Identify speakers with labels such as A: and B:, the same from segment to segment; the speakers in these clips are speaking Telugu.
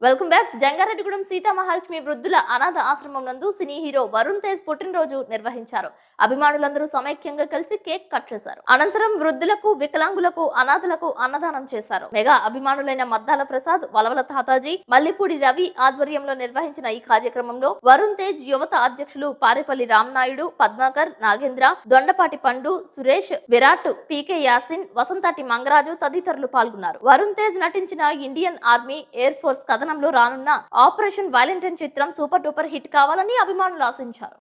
A: Welcome back. జంగారెడ్డిగూడెం సీతామహాలక్ష్మి వృద్ధుల అనాథ ఆశ్రమం నందు సినీ హీరో వరుణ్ తేజ్ పుట్టినరోజు నిర్వహించారు. అభిమానులందరూ సమైక్యంగా కలిసి కేక్ కట్ చేశారు. అనంతరం వృద్ధులకు, వికలాంగులకు, అనాథలకు అన్నదానం చేశారు. మెగా అభిమానులైన మద్దాల ప్రసాద్, వలవల తాతాజీ, మల్లిపూడి రవి ఆధ్వర్యంలో నిర్వహించిన ఈ కార్యక్రమంలో వరుణ్ తేజ్ యువత అధ్యక్షులు పారేపల్లి రామనాయుడు, పద్మాకర్, నాగేంద్ర, దొండపాటి పండు, సురేష్, విరాట్, పీకే యాసిన్, వసంతాటి మంగరాజు తదితరులు పాల్గొన్నారు. వరుణ్ తేజ్ నటించిన ఇండియన్ ఆర్మీ, ఎయిర్ ఫోర్స్ కథనంలో రానున్న ఆపరేషన్ వాలెంటైన్ చిత్రం సూపర్ డూపర్ హిట్ కావాలని అభిమానులు ఆశించారు.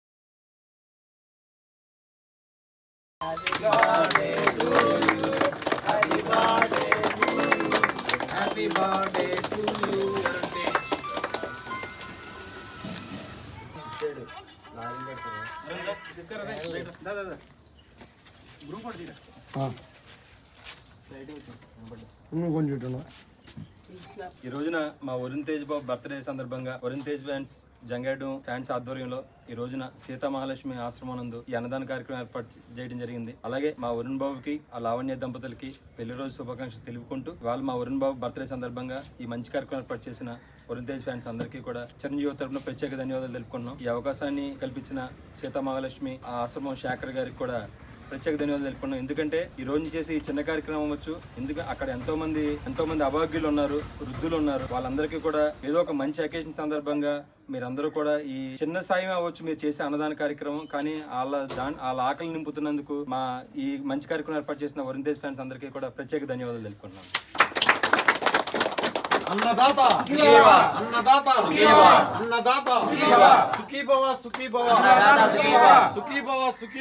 B: ఈ రోజున మా వరుణ్ తేజ్ బాబు బర్త్డే సందర్భంగా వరుణ్ తేజ్ ఫ్యాన్స్ జంగారెడ్డి ఫ్యాన్స్ ఆధ్వర్యంలో ఈ రోజున సీతామహాలక్ష్మి ఆశ్రమం నందు ఈ అన్నదాన కార్యక్రమం ఏర్పాటు చేయడం జరిగింది. అలాగే మా వరుణ్ బాబుకి ఆ లావణ్య దంపతులకి పెళ్లి రోజు శుభాకాంక్షలు తెలుపుకుంటూ వాళ్ళు మా వరుణ్ బాబు బర్త్డే సందర్భంగా ఈ మంచి కార్యక్రమం ఏర్పాటు చేసిన వరుణ్ తేజ్ ఫ్యాన్స్ అందరికీ కూడా చిరంజీవి తరపున ప్రత్యేక ధన్యవాదాలు తెలుపుకున్నాం. ఈ అవకాశాన్ని కల్పించిన సీతామహాలక్ష్మి ఆశ్రమం శాఖర్ గారికి కూడా ప్రత్యేక ధన్యవాదాలు తెలుపుకున్నాం. ఎందుకంటే ఈ రోజు చేసి ఈ చిన్న కార్యక్రమం అవ్వచ్చు, ఎందుకంటే అక్కడ ఎంతో మంది అభాగ్యులు ఉన్నారు, వృద్ధులు ఉన్నారు. వాళ్ళందరికీ కూడా ఏదో ఒక మంచి అకేషన్ సందర్భంగా మీరందరూ కూడా ఈ చిన్న సాయం అవ్వచ్చు మీరు చేసే అన్నదాన కార్యక్రమం, కానీ వాళ్ళ ఆకలి నింపుతున్నందుకు మా ఈ మంచి కార్యక్రమం ఏర్పాటు చేసిన వరుణ్ తేజ్ ఫ్యాన్స్ అందరికీ కూడా ప్రత్యేక ధన్యవాదాలు తెలుపుకున్నాం.
C: అన్నదాత అన్నదాత అన్నదాత సుఖీ భవ సుఖీ భవ సుఖీ భవ సుఖీ